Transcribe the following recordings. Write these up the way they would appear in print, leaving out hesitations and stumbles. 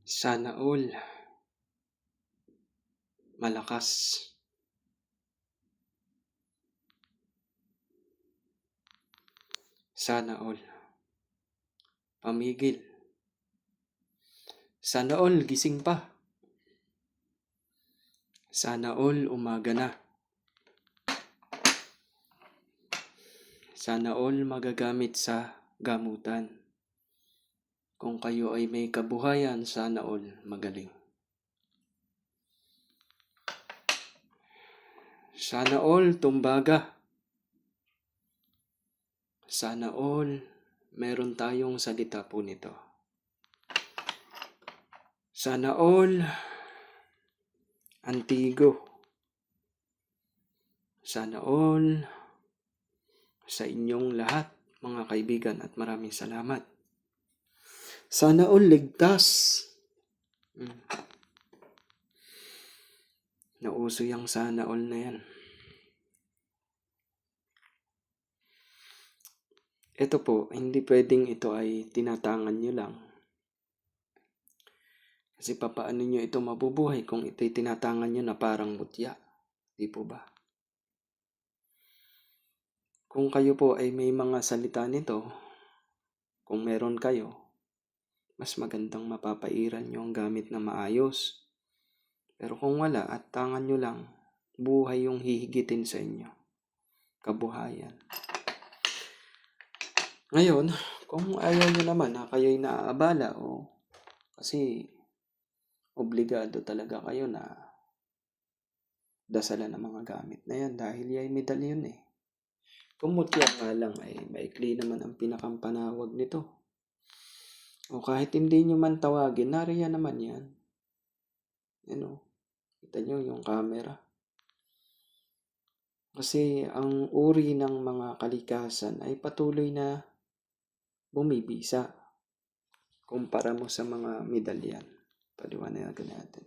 Sana all malakas. Sana all pamigil. Sana all gising pa. Sana all umaga na. Sana all magagamit sa gamutan. Kung kayo ay may kabuhayan, sana all magaling. Sana all tumbaga. Sana all meron tayong salita po nito. Sana all antigo. Sana all sa inyong lahat, mga kaibigan, at maraming salamat. Sana all ligtas. Nauso yung sana all na yan. Ito po, hindi pwedeng ito ay tinatangan nyo lang. Kasi papaano nyo ito mabubuhay kung ito'y tinatangan nyo na parang mutya? Di po ba? Kung kayo po ay may mga salita nito, kung meron kayo, mas magandang mapapairal nyo ang gamit na maayos. Pero kung wala at tangan nyo lang, buhay yung hihigitin sa inyo. Kabuhayan. Ngayon, kung ayaw nyo naman na kayo'y naaabala o kasi obligado talaga kayo na dasalan ng mga gamit na yan dahil yay medalyon eh. Kung mutya nga lang ay maikli naman ang pinakampanawag nito. O kahit hindi nyo man tawagin, nariyan naman yan. Kita nyo yung camera. Kasi ang uri ng mga kalikasan ay patuloy na bumibisa kumpara mo sa mga medalyan. Paliwanagan natin.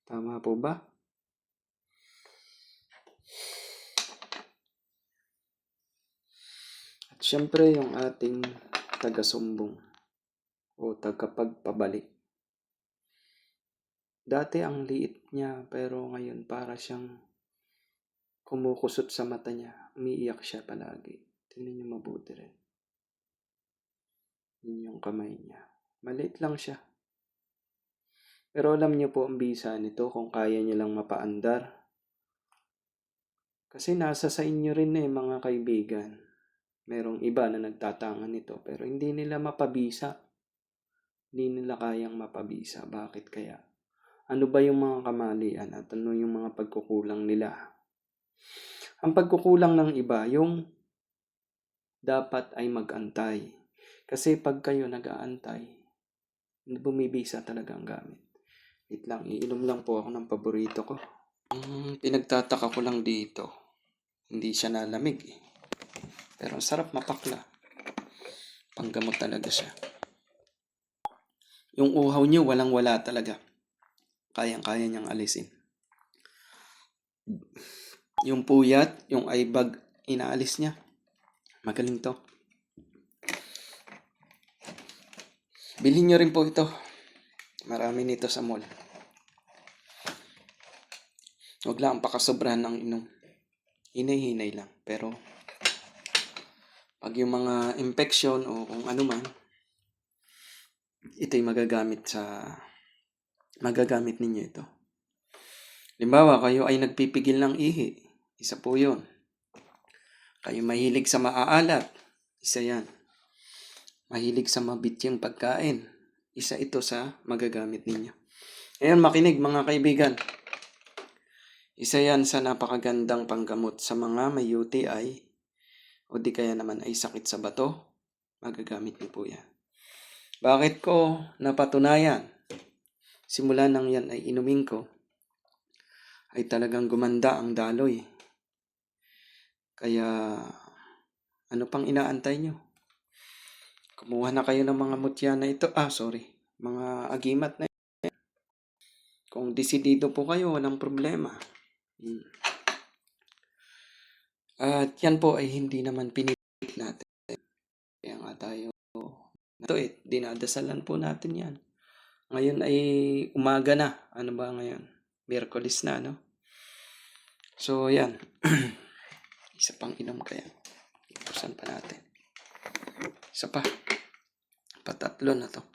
Tama po ba? At syempre yung ating taga-sumbong o tagapagpabalik. Dati ang liit niya pero ngayon para siyang kumukusot sa mata niya. Umiiyak siya palagi. Tingnan niyo mabuti rin. Yun yung kamay niya. Maliit lang siya. Pero alam niyo po ang bisa nito kung kaya niyo lang mapaandar. Kasi nasa sa inyo rin mga kaibigan. Merong iba na nagtatangan nito pero hindi nila mapabisa. Hindi nila kayang mapabisa. Bakit kaya? Ano ba yung mga kamalian at ano yung mga pagkukulang nila? Ang pagkukulang ng iba, yung dapat ay mag-antay. Kasi pag kayo nag-aantay, bumibisa talaga ang gamit. Wait lang, iinom lang po ako ng paborito ko. Pinagtataka ko lang dito, hindi siya nalamig eh. Pero sarap mapakla. Panggamot talaga siya. Yung uhaw niyo, walang-wala talaga. Kayang-kaya niyang alisin. Yung puyat, yung aibag, inaalis niya. Magaling to. Bilhin niyo rin po ito. Marami nito sa mall. Huwag lang pakasobrahan ng inom. Hinay-hinay lang. Pero pag yung mga infection o kung ano man, ito'y magagamit ninyo ito. Halimbawa, kayo ay nagpipigil ng ihi. Isa po yun. Kayo mahilig sa maaalat. Isa yan. Mahilig sa mabityang pagkain. Isa ito sa magagamit ninyo. Ayan, makinig mga kaibigan. Isa yan sa napakagandang panggamot sa mga may UTI o di kaya naman ay sakit sa bato. Magagamit niyo po yan. Bakit ko napatunayan? Simula nang yan ay inumin ko, ay talagang gumanda ang daloy. Kaya, ano pang inaantay nyo? Kumuha na kayo ng mga mutya na ito. Mga agimat na ito. Kung desidido po kayo, walang problema. At yan po ay hindi naman pinipilit natin. Kaya nga tayo Ito dinadasalan po natin yan. Ngayon ay umaga na. Ano ba ngayon? Miyerkules na, no? So, yan. Isa pang inom kaya. Ipusan pa natin. Isa pa. Patatlo na to.